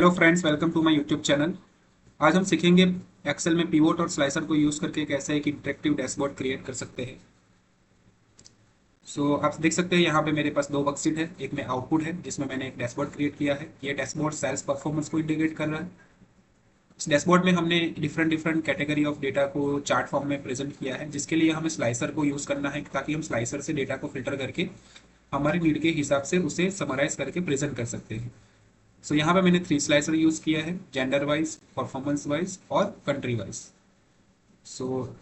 Hello friends, welcome to my YouTube channel. आज हम सीखेंगे एक्सेल में पिवोट और स्लाइसर को यूज़ करके कैसे एक इंटरेक्टिव डैशबोर्ड क्रिएट कर सकते हैं। आप देख सकते हैं यहाँ पे मेरे पास दो वर्कशीट है। एक में आउटपुट है जिसमें मैंने एक डैशबोर्ड क्रिएट किया है। ये डैशबोर्ड सेल्स परफॉर्मेंस को इंटीग्रेट कर रहा है। इस डैशबोर्ड में हमने different different category of data को चार्ट फॉर्म में प्रेजेंट किया है, जिसके लिए हमें स्लाइसर को यूज़ करना है ताकि हम स्लाइसर से डेटा को फिल्टर करके हमारी नीड के हिसाब से उसे समराइज करके प्रेजेंट कर सकते हैं। यहाँ पे मैंने थ्री स्लाइसर यूज किया है, जेंडर वाइज, परफॉर्मेंस वाइज और कंट्री वाइज।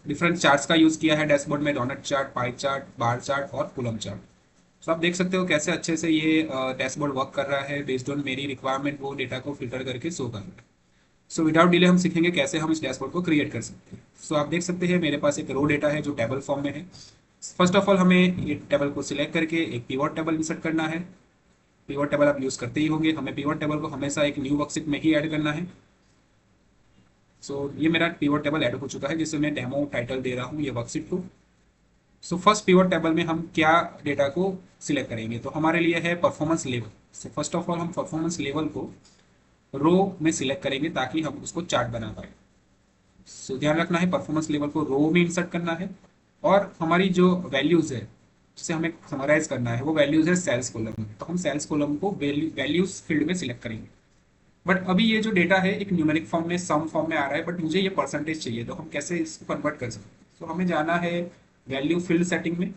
डिफरेंट चार्ट्स का यूज किया है डैशबोर्ड में, donut chart, pie chart, bar chart और कॉलम चार्ट। आप देख सकते हो कैसे अच्छे से ये डैशबोर्ड वर्क कर रहा है। बेस्ड ऑन मेरी रिक्वायरमेंट वो डेटा को फिल्टर करके शो कर रहा है। विदाउट डिले हम सीखेंगे कैसे हम इस डैशबोर्ड को क्रिएट कर सकते हैं। आप देख सकते हैं मेरे पास एक रो डेटा है जो टेबल फॉर्म में है। फर्स्ट ऑफ ऑल हमें ये टेबल को सिलेक्ट करके एक पिवट टेबल इंसर्ट करना है। पिवट टेबल आप यूज करते ही होंगे, हमें पिवट टेबल को हमेशा एक न्यू वर्कशीट में ही ऐड करना है। ये मेरा पिवट टेबल ऐड हो चुका है जिससे मैं डेमो टाइटल दे रहा हूँ ये वर्कशीट को। फर्स्ट पिवट टेबल में हम क्या डेटा को सिलेक्ट करेंगे, तो हमारे लिए है performance level. First of all हम परफॉर्मेंस लेवल को रो में सिलेक्ट करेंगे ताकि हम उसको चार्ट बना पाए। ध्यान रखना है परफॉर्मेंस लेवल को रो में इंसर्ट करना है। और हमारी जो वैल्यूज है जिसे हमें समराइज करना है वो वैल्यूज है सेल्स कॉलम में, तो हम सेल्स कॉलम को वैल्यूज फील्ड में सिलेक्ट करेंगे। बट अभी ये जो डेटा है एक न्यूमेरिक फॉर्म में, सम फॉर्म में आ रहा है, बट मुझे ये परसेंटेज चाहिए, तो हम कैसे इसको कन्वर्ट कर सकते हैं। हमें जाना है वैल्यू फील्ड सेटिंग में,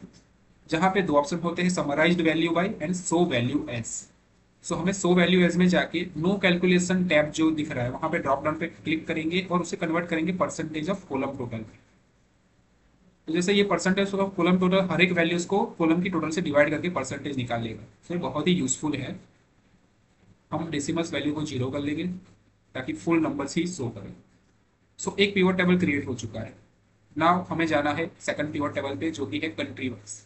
जहाँ पे दो ऑप्शन होते हैं, summarised value by and show value as. हमें शो वैल्यू एज में जाके नो कैलकुलेशन टैब जो दिख रहा है वहां पे ड्रॉप डाउन पे क्लिक करेंगे और उसे कन्वर्ट करेंगे परसेंटेज ऑफ कॉलम टोटल। तो जैसे ये परसेंटेज ऑफ कॉलम टोटल हर एक वैल्यूज को कॉलम की टोटल से डिवाइड करके परसेंटेज निकाल लेगा। ये बहुत ही यूजफुल है। हम डेसिमल्स वैल्यू को जीरो कर लेंगे ताकि फुल नंबर्स ही शो करें। एक पिवट टेबल क्रिएट हो चुका है। नाउ हमें जाना है सेकंड पिवट टेबल पे जो कि है कंट्री वाइज।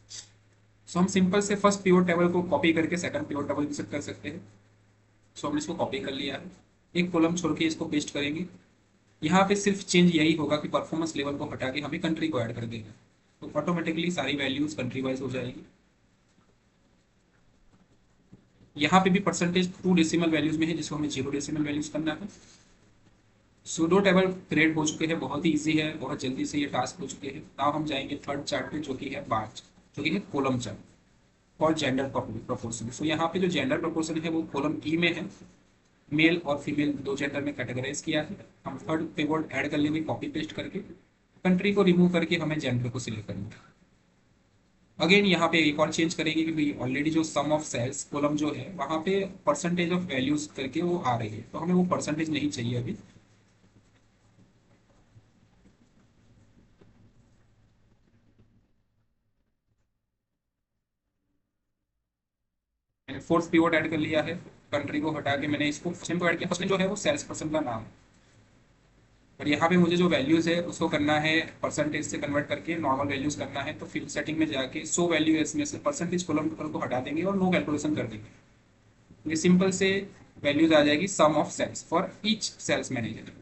हम सिंपल से फर्स्ट पिवट टेबल को कॉपी करके सेकंड पिवट टेबल इंसर्ट कर सकते हैं। हमने इसको कॉपी कर लिया है, एक कॉलम छोड़ के इसको पेस्ट करेंगे। यहाँ पे सिर्फ चेंज यही होगा कि परफॉर्मेंस लेवल को हटा के हमें कंट्री को ऐड कर देगा, तो ऑटोमेटिकली सारी वैल्यूज कंट्री वाइज हो जाएगी। यहाँ पे भी परसेंटेज टू डेसिमल वैल्यूज में है जिसको हमें जीरो डेसिमल वैल्यूज करना है। सूडो टेबल क्रिएट हो चुके हैं, बहुत ही इजी है, बहुत जल्दी से ये टास्क हो चुके हैं। नाउ हम जाएंगे थर्ड चार्ट पे जो कि है बार चार्ट, जो कि है कॉलम चार्ट और जेंडर प्रोपोर्शन। यहाँ पे जो जेंडर प्रोपोर्शन है वो कॉलम ई में है। मेल और फीमेल दो जेंडर में कैटेगराइज किया है। हम थर्ड पिवट ऐड कर लेंगे कॉपी पेस्ट करके। कंट्री को रिमूव करके हमें जेंडर को सिलेक्ट करना है। अगेन यहाँ पे एक और चेंज करेंगे क्योंकि ऑलरेडी जो सम ऑफ सेल्स कॉलम जो है वहां पे परसेंटेज ऑफ वैल्यूज करके वो आ रही है, तो हमें वो परसेंटेज नहीं चाहिए अभी। मैंने फोर्थ पिवट ऐड कर लिया है। कंट्री को हटा के मैंने इसको फर्स्ट को ऐड किया। फर्स्ट जो है वो सेल्स पर्सन का नाम है, और यहाँ पे मुझे जो वैल्यूज है उसको करना है परसेंटेज से कन्वर्ट करके नॉर्मल वैल्यूज करना है। तो फील्ड सेटिंग में जाके सो वैल्यू इसमें से परसेंटेज कॉलम टोटल को हटा देंगे और नो कैलकुलेशन कर देंगे। ये सिंपल से वैल्यूज आ जाएगी sum of sales for each sales manager.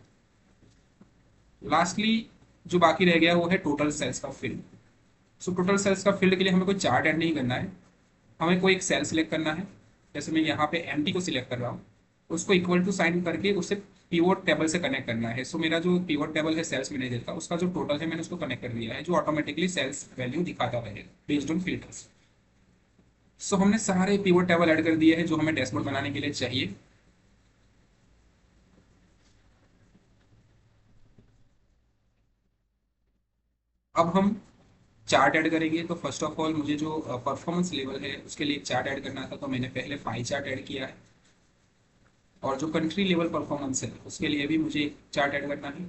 Lastly जो बाकी रह गया वो है टोटल सेल्स का फील्ड। टोटल सेल्स का फील्ड के लिए हमें कोई चार्ट ऐड नहीं करना है, हमें कोई एक सेल सिलेक्ट करना है। जैसे मैं यहाँ पे एम को सिलेक्ट कर रहा हूँ, उसको इक्वल टू साइन करके उसे पीवोट टेबल से कनेक्ट करना है। मेरा जो पीवोट टेबल है सेल्स मैनेजर का, उसका जो टोटल है मैंने उसको कनेक्ट कर दिया है, जो ऑटोमेटिकली सेल्स वैल्यू दिखाता रहेगा बेस्ड ऑन फिल्टर्स। हमने सारे पीवोट टेबल ऐड कर दिए हैं जो हमें डैशबोर्ड बनाने के लिए चाहिए। अब हम चार्ट ऐड करेंगे। तो फर्स्ट ऑफ ऑल मुझे जो परफॉर्मेंस लेवल है उसके लिए एक चार्ट ऐड करना था, तो मैंने पहले पाई चार्ट ऐड किया है। और जो कंट्री लेवल परफॉर्मेंस है उसके लिए भी मुझे एक चार्ट ऐड करना है।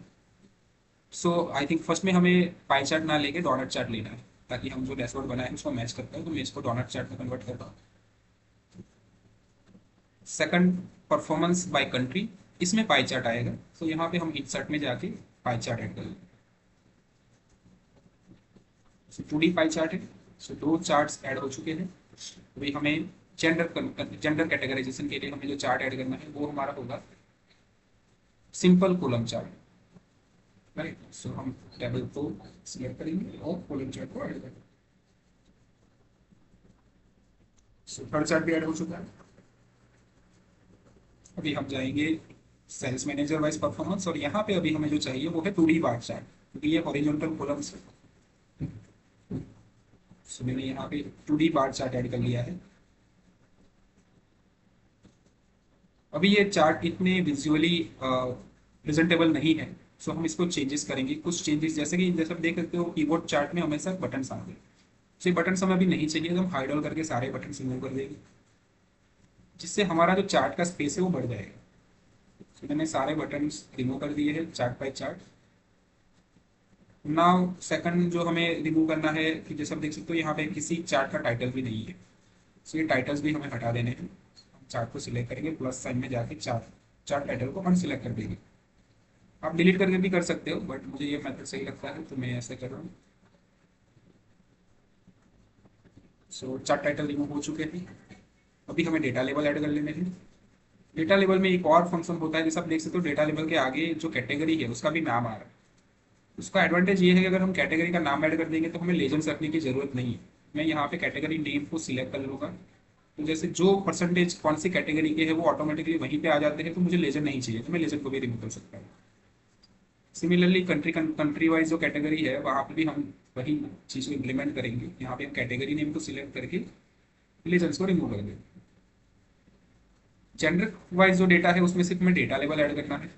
आई थिंक फर्स्ट में हमें पाई चार्ट ना लेके डोनट चार्ट लेना है ताकि हम जो डैशबोर्ड बनाए हैं उसको मैच करता है, तो मैं इसको डोनट चार्ट में कन्वर्ट करता हूँ। सेकंड परफॉर्मेंस बाय कंट्री, इसमें पाई चार्ट आएगा। यहाँ पे हम इंसर्ट में जाके पाई चार्ट ऐड करेंगे। टू डी पाई चार्ट है। दो चार्ट्स ऐड हो चुके हैं। अभी हमें जेंडर कैटेगराइजेशन के लिए हमें जो चार्ट ऐड करना है वो हमारा होगा सिंपल कॉलम चार्ट। राइट, हम टेबल को सिलेक्ट करेंगे और कॉलम चार्ट को ऐड करेंगे। थर्ड चार्ट भी ऐड हो चुका है। अभी हम जाएंगे सेल्स मैनेजर वाइज परफॉर्मेंस। और यहाँ पे अभी हमें जो चाहिए वो है 2D बार चार्ट, क्योंकि ये हॉरिजॉन्टल कॉलम्स है। सो मैंने यहाँ पे 2D बार चार्ट ऐड कर लिया है। अभी ये चार्ट इतने विजुअली प्रेजेंटेबल नहीं है, सो हम इसको चेंजेस करेंगे, कुछ चेंजेस, जैसे कि जैसे आप देख सकते हो कीबोर्ड चार्ट में हमेशा बटन आते हैं। सो ये बटन हमें अभी नहीं चाहिए, तो हम हाइड ऑल करके सारे बटन रिमूव कर देंगे, जिससे हमारा जो चार्ट का स्पेस है वो बढ़ जाएगा। तो मैंने सारे बटन रिमूव कर दिए हैं chart by chart. Now second जो हमें रिमूव करना है, कि जैसे आप देख सकते हो यहाँ पे किसी चार्ट का टाइटल भी नहीं है, सो ये टाइटल्स भी हमें हटा देने हैं। हम चार्ट को सिलेक्ट करेंगे, प्लस साइन में जाके चार्ट चार्ट टाइटल को अनसिलेक्ट कर देंगे। आप डिलीट करके भी कर सकते हो, बट मुझे ये मेथड सही लगता है तो मैं ऐसे कर रहा हूँ। सो चार्ट टाइटल रिमूव हो चुके हैं। अभी हमें डेटा लेवल ऐड कर लेने हैं। डेटा लेवल में एक और फंक्शन होता है, जैसे आप देख सकते हो डेटा लेवल के आगे जो कैटेगरी है उसका भी नाम आ रहा है। उसका एडवांटेज ये है कि अगर हम कैटेगरी का नाम ऐड कर देंगे तो हमें लेजेंड्स रखने की जरूरत नहीं है। मैं यहाँ पे कैटेगरी नेम को सिलेक्ट कर लूँगा, तो जैसे जो परसेंटेज कौन सी कैटेगरी के है वो ऑटोमेटिकली वहीं पे आ जाते हैं, तो मुझे लेजेंड नहीं चाहिए तो मैं लेजेंड को भी रिमूव कर सकता हूँ। सिमिलरली कंट्री वाइज जो कैटेगरी है वहाँ पे भी हम वही चीज़ को इम्प्लीमेंट करेंगे। यहाँ पे हम कैटेगरी नेम को सिलेक्ट करके रिलीजन्स को रिमूव कर देंगे। जेंडर वाइज जो डेटा है उसमें सिर्फ हमें डेटा लेवल ऐड करना है।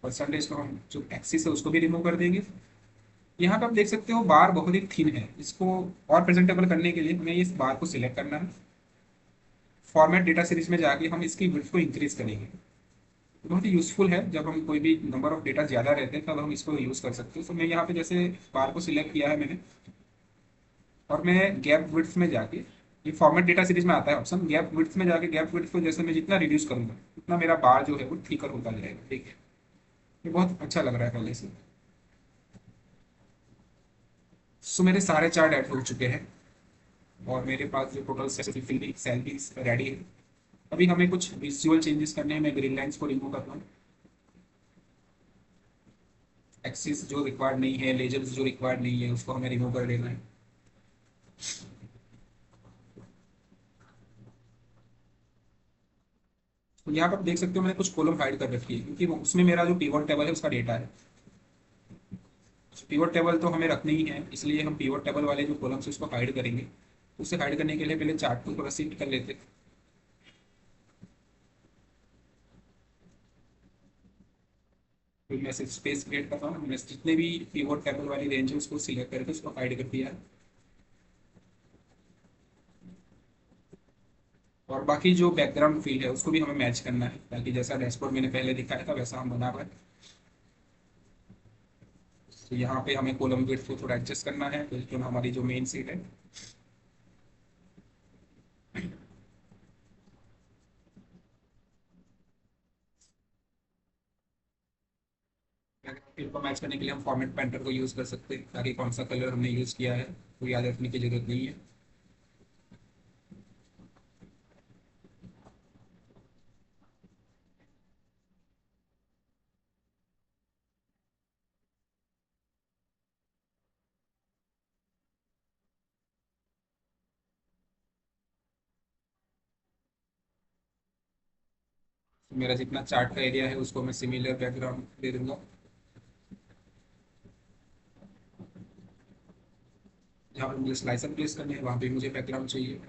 परसेंटेज को हम जो एक्सिस है उसको भी रिमूव कर देंगे। यहाँ पे आप देख सकते हो बार बहुत ही थिन है, इसको और प्रेजेंटेबल करने के लिए हमें इस बार को सिलेक्ट करना है। फॉर्मेट डेटा सीरीज में जाके हम इसकी विड्थ को इंक्रीज करेंगे। बहुत ही यूजफुल है, जब हम कोई भी नंबर ऑफ डेटा ज़्यादा रहते हैं तब हम इसको यूज़ कर सकते हैं। तो मैं यहाँ पे जैसे बार को सिलेक्ट किया है मैंने, और मैं गैप विड्थ में जाके, ये फॉर्मेट डेटा सीरीज में आता है ऑप्शन, गैप विड्थ में जाके गैप विड्थ को जैसे मैं जितना रिड्यूस करूंगा उतना मेरा बार जो है वो थिकर होता जाएगा। ठीक है, ये बहुत अच्छा लग रहा है पहले से। सो मेरे सारे चार्ट ऐड हो चुके हैं, और मेरे पास जो टोटल सैलरी रेडी है। अभी हमें कुछ विजुअल चेंजेस करने हैं। मैं ग्रीन लाइंस को रिमूव करता हूँ, एक्सिस जो रिक्वायर्ड नहीं है, लेजर्स जो रिक्वायर्ड नहीं है उसको हमें रिमूव कर देना है। तो यहाँ पर आप देख सकते हो मैंने कुछ कॉलम हाइड कर रखी है, क्योंकि उसमें मेरा जो पिवट टेबल है उसका डेटा है। पिवट टेबल तो हमें रखनी ही है, इसलिए हम पिवट टेबल वाले जो कॉलम्स है उसको हाइड करेंगे। उसे हाइड करने के लिए पहले चार्ट को थोड़ा शिफ्ट कर लेते हैं। फिर मैं सिर्फ स्पेस क्रिएट करता हूँ, मैंने जितने भी पिवट टेबल वाली रेंज है उसको सिलेक्ट करके उसको हाइड कर दिया है। और बाकी जो बैकग्राउंड फील्ड है उसको भी हमें मैच करना है, ताकि जैसा डैशबोर्ड मैंने पहले दिखाया था वैसा हम बना पाए। तो यहाँ पे हमें कॉलम विड्थ को थोड़ा एडजस्ट करना है, तो हमारी जो मेन सीट है। फील्ड को मैच करने के लिए हम फॉर्मेट पेंटर को यूज़ कर सकते हैं, ताकि कौन सा कलर हमने यूज़ किया है वो याद रखने की जरूरत नहीं है। तो मेरा जितना चार्ट का एरिया है उसको मैं सिमिलर बैकग्राउंड दे दूंगा। जहाँ पर मुझे स्लाइसर प्लेस करने हैं वहाँ पे मुझे बैकग्राउंड चाहिए।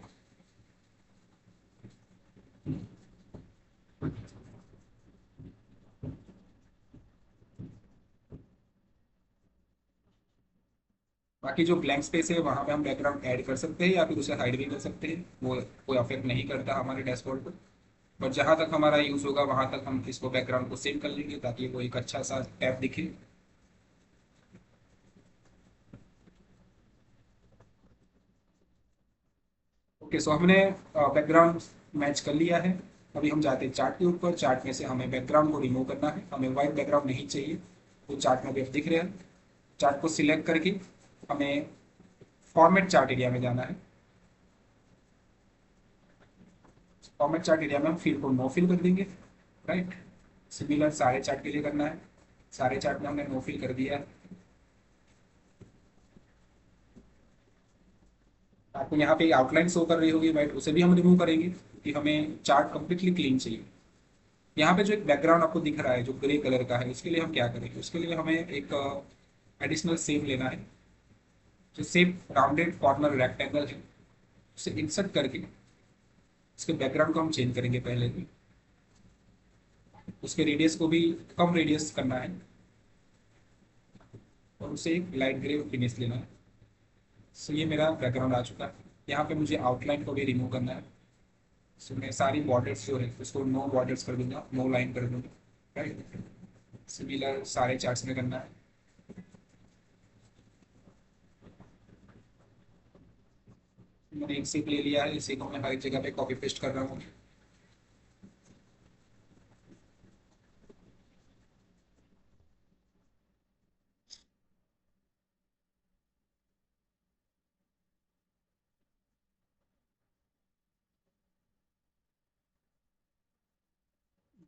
बाकी जो ब्लैंक स्पेस है वहाँ पे हम बैकग्राउंड ऐड कर सकते हैं या फिर उसे हाइड भी कर सकते हैं, वो कोई अफेक्ट नहीं करता हमारे डैशबोर्ड पर। बट जहाँ तक हमारा यूज़ होगा वहाँ तक हम इसको बैकग्राउंड को सेव कर लेंगे, ताकि वो एक अच्छा सा टैब दिखे। ओके, सो हमने बैकग्राउंड मैच कर लिया है। अभी हम जाते हैं चार्ट के ऊपर। चार्ट में से हमें बैकग्राउंड को रिमूव करना है, हमें वाइट बैकग्राउंड नहीं चाहिए। तो चार्ट में वेब दिख रहे हैं, चार्ट को सिलेक्ट करके हमें फॉर्मेट चार्ट एरिया में जाना है। फॉर्मेट चार्ट एरिया में हम फील्ड को नो फिल कर देंगे। राइट, सिमिलर सारे चार्ट के लिए करना है। सारे चार्ट में हमने नो फिल कर दिया है। आपको यहाँ पे आउटलाइन शो कर रही होगी, राइट, उसे भी हम रिमूव करेंगे, क्योंकि हमें चार्ट कंप्लीटली क्लीन चाहिए। यहाँ पे जो एक बैकग्राउंड आपको दिख रहा है जो ग्रे कलर का है, उसके लिए हम क्या करेंगे, उसके लिए हमें एक एडिशनल शेप लेना है। जो शेप राउंडेड कॉर्नर रेक्टेंगल है, उसे इंसर्ट करके उसके बैकग्राउंड को हम चेंज करेंगे पहले भी। उसके रेडियस को भी कम रेडियस करना है और उसे एक लाइट ग्रे फिनिश लेना है। सो ये मेरा बैकग्राउंड आ चुका है। यहाँ पे मुझे आउटलाइन को भी रिमूव करना है। सो मैं सारी बॉर्डर्स जो है उसको नो बॉर्डर्स कर दूंगा, नो लाइन कर दूंगा। राइट, सिमिलर सारे चार्ट्स में करना है। मैंने एक शेप ले लिया है, इसी को मैं हर एक जगह पे कॉपी पेस्ट कर रहा हूँ।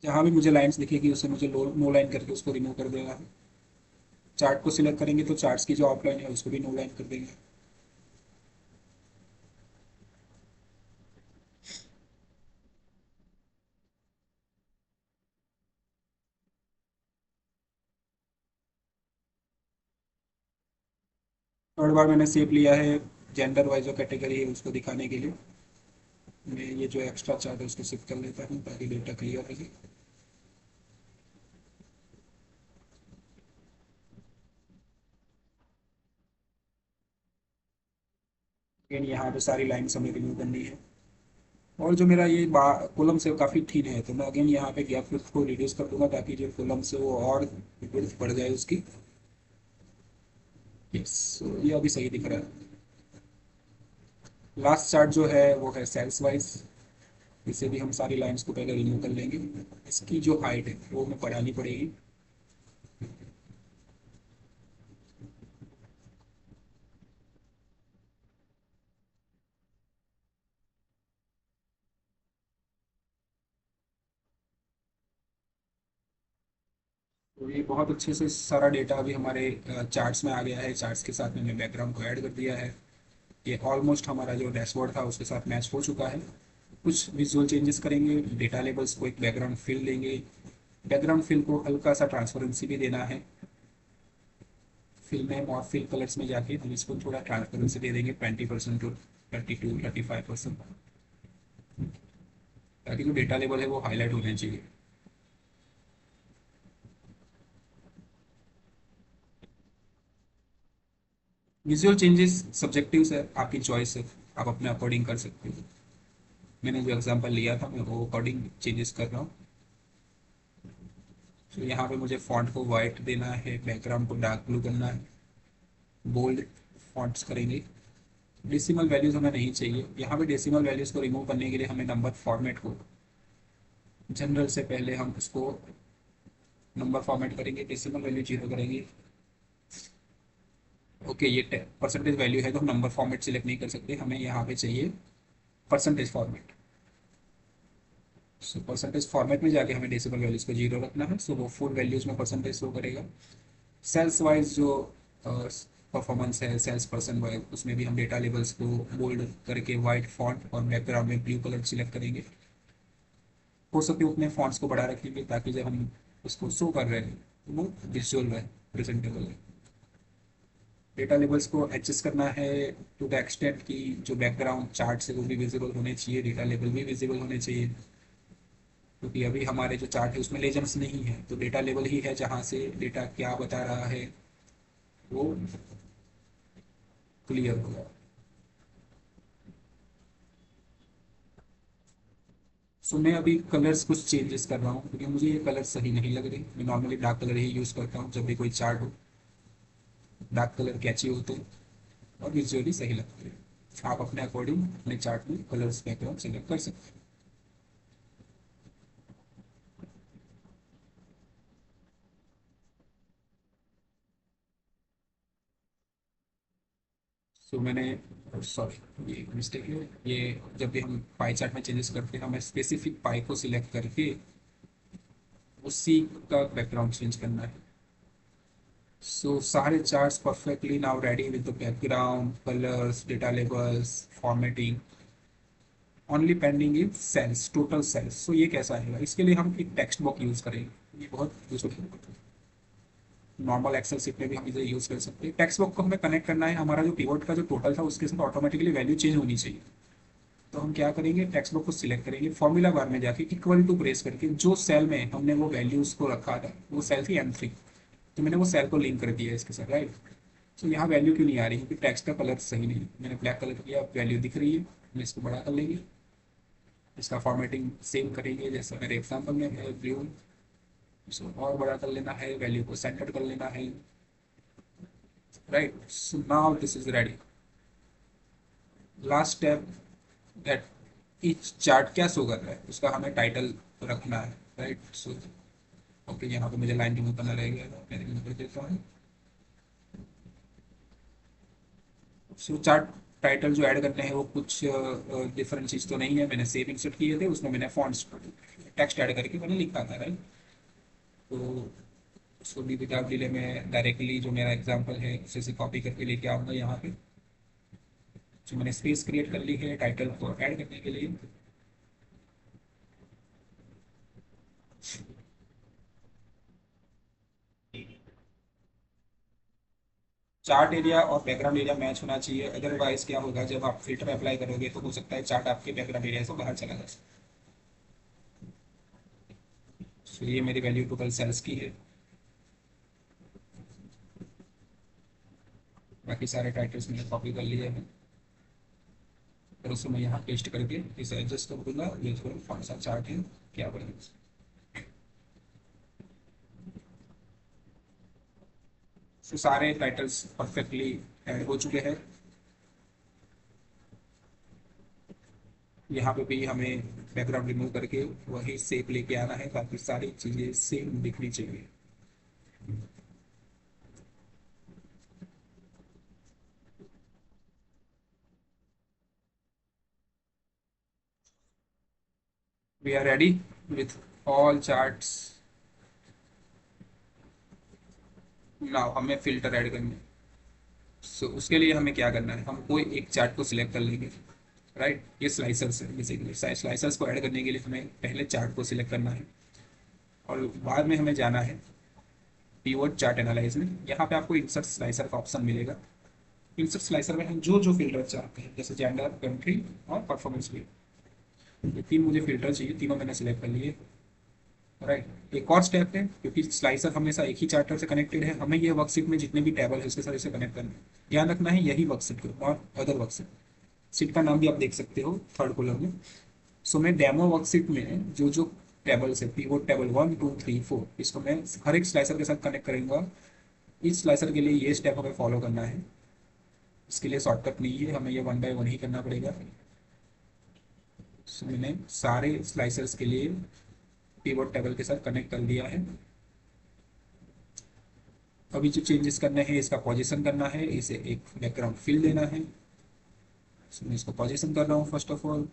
जहाँ भी मुझे लाइंस दिखेगी उसे मुझे नो लाइन करके उसको रिमूव कर देना है। चार्ट को सिलेक्ट करेंगे तो चार्ट्स की जो आउटलाइन है उसको भी नो लाइन कर देंगे। थर्ड बार मैंने शेप लिया है जेंडर वाइज जो कैटेगरी है उसको दिखाने के लिए। मैं ये जो एक्स्ट्रा चार्ट है उसको शिफ्ट कर लेता हूँ ताकि डेटा क्लियर रहे। लेकिन यहाँ पे सारी लाइन्स हमें रिमूव करनी है। और जो मेरा ये कॉलम से काफ़ी थिन है तो मैं अगेन यहाँ पे गैप को रिड्यूस कर दूंगा ताकि जो कॉलम से वो और विड्थ बढ़ जाए उसकी। यस, ये अभी सही दिख रहा है। लास्ट चार्ट जो है वो है सेल्स वाइज। इसे भी हम सारी लाइंस को पहले रिमूव कर लेंगे। इसकी जो हाइट है वो हमें बढ़ानी पड़ेगी। तो ये बहुत अच्छे से सारा डेटा अभी हमारे चार्ट्स में आ गया है। चार्ट्स के साथ मैंने बैकग्राउंड को ऐड कर दिया है। ये ऑलमोस्ट हमारा जो डैशबोर्ड था उसके साथ मैच हो चुका है। कुछ विजुअल चेंजेस करेंगे, डेटा लेबल्स को एक बैकग्राउंड फिल देंगे। बैकग्राउंड फिल को हल्का सा ट्रांसपेरेंसी भी देना है। फिल में और फिल कलर्स में जाके हम इसको थोड़ा ट्रांसपेरेंसी दे देंगे 20% टू 32-35%, ताकि जो डेटा लेबल है वो हाईलाइट होना चाहिए। विजुअल चेंजेस सब्जेक्टिव है, आपकी चॉइस है, आप अपने अकॉर्डिंग कर सकते हो। मैंने जो एग्जांपल लिया था मैं वो अकॉर्डिंग चेंजेस कर रहा हूँ। तो यहाँ पे मुझे फॉन्ट को वाइट देना है, बैकग्राउंड को डार्क ब्लू करना है, बोल्ड फॉन्ट्स करेंगे। डेसिमल वैल्यूज हमें नहीं चाहिए। यहाँ पे डेसिमल वैल्यूज को रिमूव करने के लिए हमें नंबर फॉर्मेट को जनरल से पहले हम उसको नंबर फॉर्मेट करेंगे, डेसिमल वैल्यू जीरो करेंगे। ओके, ये परसेंटेज वैल्यू है तो हम नंबर फॉर्मेट सिलेक्ट नहीं कर सकते, हमें यहाँ पे चाहिए percentage format. So percentage format में जाके हमें डेसिमल वैल्यूज को जीरो रखना है। सो वो फुल वैल्यूज में परसेंटेज शो करेगा। सेल्स वाइज जो परफॉर्मेंस है सेल्स पर्सन वाइज, उसमें भी हम डेटा लेबल्स को बोल्ड करके वाइट फॉन्ट और बैकग्राउंड में ब्लू कलर सिलेक्ट करेंगे। हो सके उतने फॉन्ट्स को बढ़ा रखेंगे ताकि जब हम उसको शो कर रहे हैं तो वो विजुअल रहे, प्रेजेंटेबल है। डेटा लेबल्स को एडजस्ट करना है टू द एक्सटेंट की जो बैकग्राउंड चार्ट से वो भी विजिबल होने चाहिए, डेटा लेबल भी विजिबल होने चाहिए। क्योंकि अभी हमारे जो चार्ट है उसमें लेजेंड्स नहीं है, तो डेटा लेबल ही है जहाँ से डेटा क्या बता रहा है वो क्लियर होगा। सो मैं अभी कलर्स कुछ चेंजेस कर रहा हूँ क्योंकि मुझे ये कलर सही नहीं लग रहे। मैं नॉर्मली डार्क कलर ही यूज़ करता हूँ जब भी कोई चार्ट हो। डार्क कलर कैची होते हैं और विजुअली सही लगते हैं। आप अपने अकॉर्डिंग अपने चार्ट में कलर्स बैकग्राउंड सेलेक्ट कर सकते हैं। सो मैंने, सॉरी ये मिस्टेक है। ये जब भी हम पाई चार्ट में चेंजेस करते हैं हमें स्पेसिफिक पाई को सिलेक्ट करके उसी का बैकग्राउंड चेंज करना है। सो सारे charts perfectly now ready with the background, colours, data labels, formatting, only pending is sales, total sales. तो ये कैसा आएगा, इसके लिए हम एक टेक्स्ट बॉक्स यूज करेंगे, ये बहुत यूजफुल है। नॉर्मल एक्सेल सीट में भी हम इसे यूज कर सकते हैं। टेक्स्ट बॉक्स को हमें कनेक्ट करना है, हमारा जो पिवट का जो टोटल था उसके साथ ऑटोमेटिकली वैल्यू चेंज होनी चाहिए। तो हम क्या करेंगे, टेक्स्ट बॉक्स को सिलेक्ट करेंगे, फॉर्मूला बार में जाके इक्वल टू प्रेस करके जो सेल में हमने वो वैल्यूज को रखा था वो सेल थी M3, तो मैंने वो सेल को लिंक कर दिया है इसके साथ, राइट। तो यहाँ वैल्यू क्यों नहीं आ रही, क्योंकि टेक्स्ट का कलर सही नहीं है। मैंने ब्लैक कलर किया, अब वैल्यू दिख रही है। हम इसको बड़ा कर लेंगे, इसका फॉर्मेटिंग सेम करेंगे जैसा मेरे एग्जाम्पल में है, ब्लू। इसको और बड़ा कर लेना है, वैल्यू को सेंटर कर लेना है, right. So now this is ready. Last step that each chart क्या शो कर रहा है उसका हमें टाइटल रखना है, राइट। सो ओके, यहाँ पे मुझे लाइन रिमूव करना रहेगा, मैं रिमूव कर देता हूँ। सो चार्ट टाइटल जो ऐड करने हैं वो कुछ डिफरेंट चीज़ तो नहीं है, मैंने सेव इंसर्ट किए थे, उसमें मैंने फॉन्ट्स टेक्स्ट ऐड करके मैंने लिखा था, राइट। तो उसको भी विदाउट डिले में डायरेक्टली जो मेरा एग्जांपल है उसे से कॉपी करके लेके आऊँगा यहाँ पे। जो मैंने स्पेस क्रिएट कर ली है टाइटल को ऐड करने के लिए। चार्ट एरिया और बैकग्राउंड एरिया मैच होना चाहिए, अदरवाइज क्या होगा, जब आप फिल्टर अप्लाई करोगे तो हो सकता है चार्ट आपके बैकग्राउंड एरिया से बाहर चला जाए। तो ये मेरी वैल्यू टोटल सेल्स की है। बाकी सारे टाइटल्स मैंने कॉपी कर लिए हैं और उसको मैं यहाँ पेस्ट करके इसे एडजस्ट कर दूंगा। ये जो कौन सा चार्ट है क्या बनेगा। तो सारे टाइटल्स परफेक्टली ऐड हो चुके हैं। यहाँ पे भी हमें बैकग्राउंड रिमूव करके वही शेप लेके आना है ताकि सारी चीज़ें सेम दिखनी चाहिए। We are ready with all charts. Now हमें फिल्टर ऐड करने हैं। सो उसके लिए हमें क्या करना है, हम कोई एक चार्ट को सिलेक्ट कर लेंगे, राइट। ये स्लाइसर्स है बेसिकली, स्लाइसर्स को ऐड करने के लिए हमें पहले चार्ट को सिलेक्ट करना है और बाद में हमें जाना है पीवर्ड चार्ट एनालाइज में। यहाँ पे आपको इंसर्ट स्लाइसर का ऑप्शन मिलेगा। इंसर्ट स्लाइसर में हम जो जो फिल्टर चाहते हैं जैसे जेंडर, कंट्री और परफॉर्मेंस भी, ये तीन मुझे फिल्टर चाहिए, तीनों मैंने सेलेक्ट कर लिए, राइट। एक और स्टेप है, क्योंकि स्लाइसर हमेशा एक ही चार्टर से कनेक्टेड है, हमें ये वर्कशीट में जितने भी टेबल है उसके साथ इसे कनेक्ट करना है। ध्यान रखना है यही वर्कशीट को और अदर वर्कशीट। सीट का नाम भी आप देख सकते हो थर्ड कॉलम में। सो मैं डेमो वर्कशीट में जो जो टेबल्स है, पीवोट टेबल 1 2 3 4, इसको मैं हर एक स्लाइसर के साथ कनेक्ट करूंगा। इस स्लाइसर के लिए ये स्टेप हमें फॉलो करना है, इसके लिए शॉर्टकट नहीं है, हमें ये वन बाय वन ही करना पड़ेगा। सो मैंने सारे स्लाइसर्स के लिए पीवोट टेबल के साथ कनेक्ट कर दिया है। अभी जो चेंजेस करने हैं, इसका पोजीशन करना है, इसे एक बैकग्राउंड फिल देना है। सो मैं इसको पोजीशन कर रहा हूँ फर्स्ट ऑफ ऑल।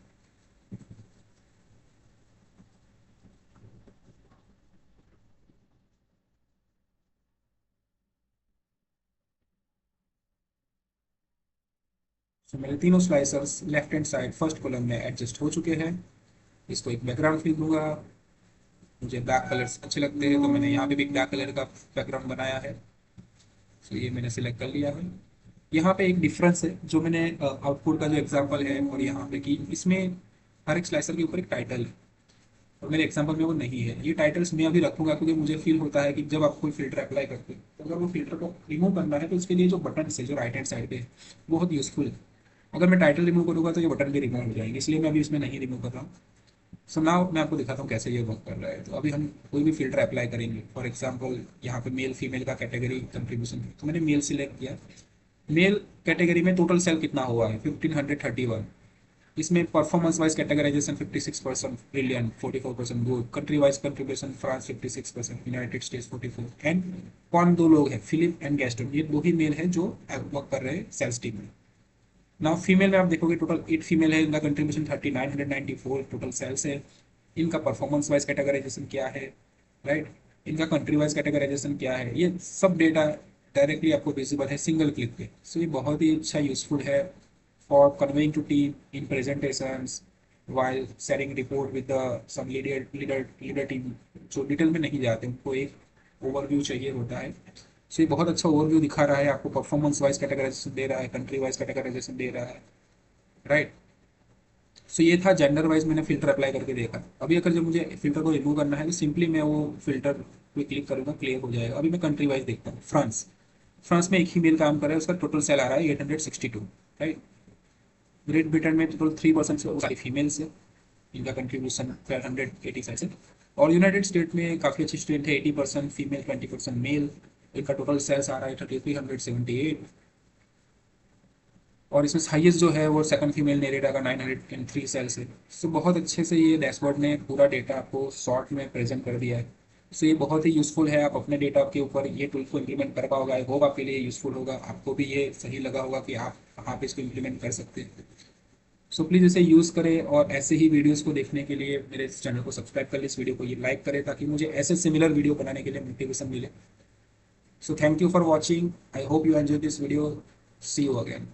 सो मेरे तीनों slicers left hand side first column में एडजस्ट हो चुके हैं। इसको एक बैकग्राउंड फिल दूंगा। मुझे ब्लैक कलर्स अच्छे लगते हैं तो मैंने यहाँ पे भी ब्लैक कलर का बैकग्राउंड बनाया है। तो ये मैंने सिलेक्ट कर लिया है। यहाँ पे एक डिफरेंस है, जो मैंने आउटपुट का जो एग्जांपल है और यहाँ पे की, इसमें हर एक स्लाइसर के ऊपर एक टाइटल है और मेरे एग्जांपल में वो नहीं है। ये टाइटल्स मैं अभी रखूंगा क्योंकि मुझे फील होता है कि जब आप कोई फिल्टर अप्लाई करते हैं तो अगर वो फिल्टर को रिमूव करना है तो उसके लिए जो बटन है जो राइट हैंड साइड पे है वो बहुत यूजफुल है। अगर मैं टाइटल रिमूव करूंगा तो ये बटन भी रिमूव हो जाएंगे, इसलिए मैं अभी इसमें नहीं रिमूव कर रहा हूँ। सो नाउ मैं आपको दिखाता हूँ कैसे ये वर्क कर रहा है। तो अभी हम कोई भी फिल्टर अप्लाई करेंगे, फॉर एग्जांपल यहाँ पे मेल फीमेल का कैटेगरी कंट्रीब्यूशन, तो मैंने मेल सिलेक्ट किया। मेल कैटेगरी में टोटल सेल कितना हुआ है 1531। इसमें performance wise categorisation 56%, brilliant 44%, good, country wise contribution France 56%, United States 44, and कौन दो लोग हैं, फिलिप एंड गैस्टन, ये दो ही मेल है जो वर्क कर रहे हैं सेल्स टीम में। नाउ फीमेल में आप देखोगे टोटल 8 फीमेल है, इनका कंट्रीब्यूशन 3994 टोटल सेल्स है। इनका परफॉर्मेंस वाइज कैटेगराइजेशन क्या है, राइट। इनका कंट्री वाइज कैटेगराइजेशन क्या है, ये सब डेटा डायरेक्टली आपको विजिबल है सिंगल क्लिक पे। सो ये बहुत ही अच्छा यूजफुल है for conveying to team in presentations, while sharing report with the some leader team, जो डिटेल में नहीं जाते, उनको एक ओवरव्यू चाहिए होता है। सो ये बहुत अच्छा ओवरव्यू दिखा रहा है आपको, परफॉर्मेंस वाइज कैटेगराइजेशन दे रहा है, कंट्री वाइज कैटेगराइजेशन दे रहा है, राइट। सो ये था जेंडर वाइज मैंने फिल्टर अप्लाई करके देखा। अभी अगर जब मुझे फिल्टर को रिमूव करना है तो सिंपली मैं वो फिल्टर पे क्लिक करूँगा, क्लियर हो जाएगा। अभी मैं कंट्री वाइज देखता हूँ, फ्रांस। फ्रांस में एक ही मेल काम कर रहा है, उसका टोटल सेल आ रहा है 862, राइट। ग्रेट ब्रिटेन में टोटल 3% से सारी फीमेल्स है, इनका कंट्रीब्यूशन 1285 है। और यूनाइटेड स्टेट में काफ़ी अच्छी स्टेट है, 80% फीमेल 20% मेल, इनका टोटल सेल्स आ रहा है 3378। और इसमें हाईएस्ट जो है वो सेकंड फीमेल नेरेटा का 903 सेल्स है। सो बहुत अच्छे से ये डैशबोर्ड ने पूरा डेटा आपको शॉर्ट में प्रेजेंट कर दिया है। सो ये बहुत ही यूज़फुल है, आप अपने डेटा के ऊपर ये टूल को इम्प्लीमेंट कर पाओगे। आई होप आपके लिए यूज़फुल होगा, आपको भी ये सही लगा होगा कि आप कहाँ पे इसको इम्प्लीमेंट कर सकते हैं। सो प्लीज़ इसे यूज़ करें, और ऐसे ही वीडियोस को देखने के लिए मेरे इस चैनल को सब्सक्राइब कर लें, इस वीडियो को ये लाइक करें, ताकि मुझे ऐसे सिमिलर वीडियो बनाने के लिए मोटिवेशन मिले। So thank you for watching, I hope you enjoy this video, see you again.